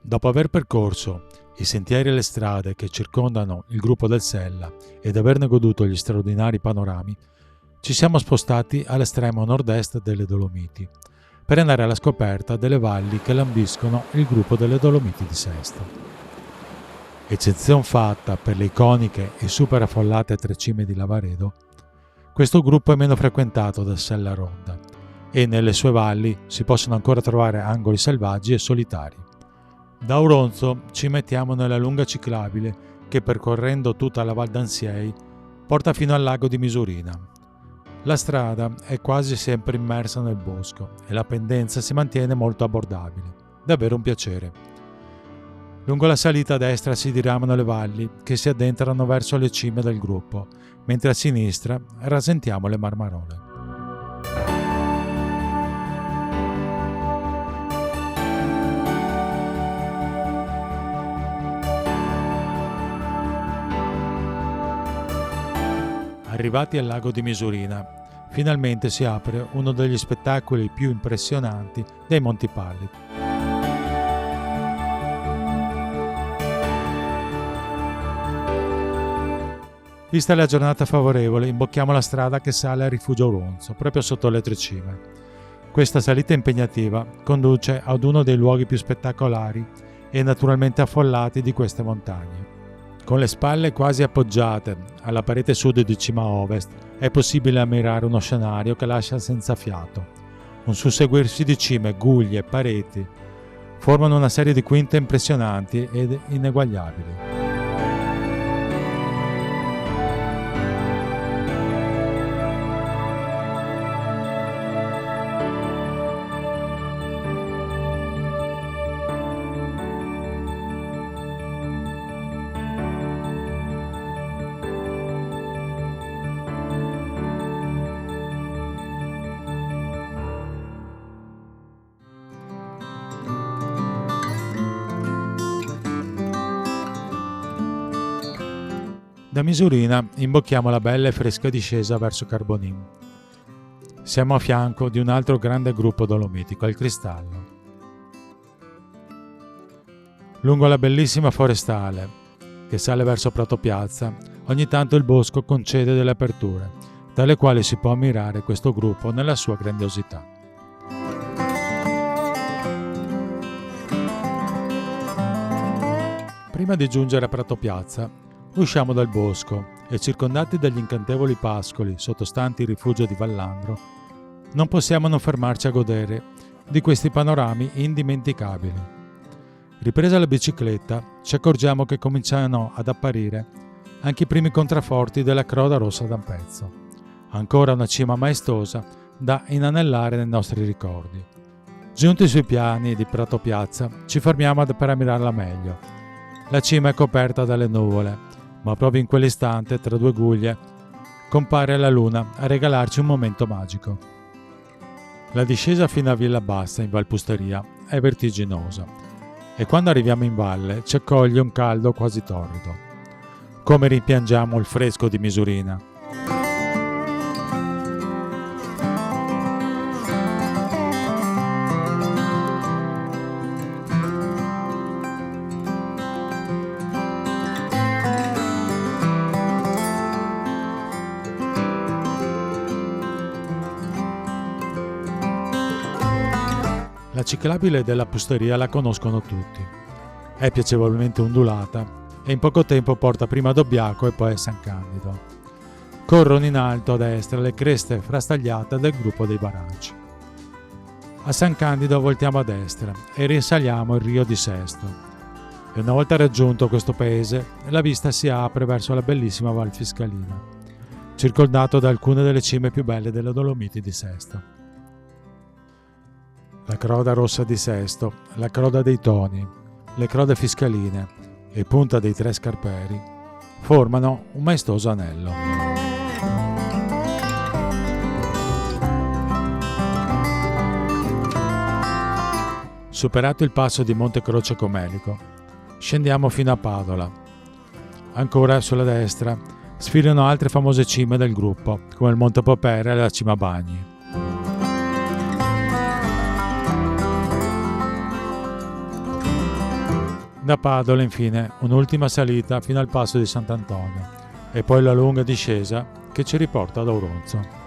Dopo aver percorso i sentieri e le strade che circondano il gruppo del Sella ed averne goduto gli straordinari panorami, ci siamo spostati all'estremo nord-est delle Dolomiti per andare alla scoperta delle valli che lambiscono il gruppo delle Dolomiti di Sesto. Eccezion fatta per le iconiche e super affollate tre cime di Lavaredo, questo gruppo è meno frequentato da Sella Ronda e nelle sue valli si possono ancora trovare angoli selvaggi e solitari. Da Auronzo ci mettiamo nella lunga ciclabile che, percorrendo tutta la Val d'Ansiei, porta fino al lago di Misurina. La strada è quasi sempre immersa nel bosco e la pendenza si mantiene molto abbordabile. Davvero un piacere. Lungo la salita a destra si diramano le valli che si addentrano verso le cime del gruppo, mentre a sinistra rasentiamo le Marmarole. Arrivati al lago di Misurina, finalmente si apre uno degli spettacoli più impressionanti dei Monti Pallit. Vista la giornata favorevole, imbocchiamo la strada che sale al rifugio Auronzo, proprio sotto le tre cime. Questa salita impegnativa conduce ad uno dei luoghi più spettacolari e naturalmente affollati di queste montagne. Con le spalle quasi appoggiate alla parete sud di cima a ovest è possibile ammirare uno scenario che lascia senza fiato. Un susseguirsi di cime, guglie, pareti formano una serie di quinte impressionanti ed ineguagliabili. Da Misurina imbocchiamo la bella e fresca discesa verso Carbonin. Siamo a fianco di un altro grande gruppo dolomitico, il Cristallo. Lungo la bellissima forestale che sale verso Prato Piazza, ogni tanto il bosco concede delle aperture, dalle quali si può ammirare questo gruppo nella sua grandiosità. Prima di giungere a Prato Piazza, usciamo dal bosco e, circondati dagli incantevoli pascoli sottostanti il rifugio di Vallandro, non possiamo non fermarci a godere di questi panorami indimenticabili. Ripresa la bicicletta, ci accorgiamo che cominciano ad apparire anche i primi contraforti della Croda Rossa d'Ampezzo, ancora una cima maestosa da inanellare nei nostri ricordi. Giunti sui piani di Prato Piazza, ci fermiamo per ammirarla meglio. La cima è coperta dalle nuvole, ma proprio in quell'istante, tra due guglie, compare la luna a regalarci un momento magico. La discesa fino a Villa Bassa, in Valpusteria, è vertiginosa e quando arriviamo in valle ci accoglie un caldo quasi torrido. Come rimpiangiamo il fresco di Misurina! La ciclabile della Pusteria la conoscono tutti. È piacevolmente ondulata e in poco tempo porta prima ad Obbiaco e poi a San Candido. Corrono in alto a destra le creste frastagliate del gruppo dei Baranci. A San Candido voltiamo a destra e risaliamo il Rio di Sesto. E una volta raggiunto questo paese, la vista si apre verso la bellissima Val Fiscalina, circondato da alcune delle cime più belle delle Dolomiti di Sesto. La Croda Rossa di Sesto, la Croda dei Toni, le Crode Fiscaline e Punta dei Tre Scarperi formano un maestoso anello. Superato il passo di Monte Croce Comelico, scendiamo fino a Padola. Ancora sulla destra sfilano altre famose cime del gruppo, come il Monte Popera e la Cima Bagni. Da Padola, infine, un'ultima salita fino al passo di Sant'Antonio e poi la lunga discesa che ci riporta ad Auronzo.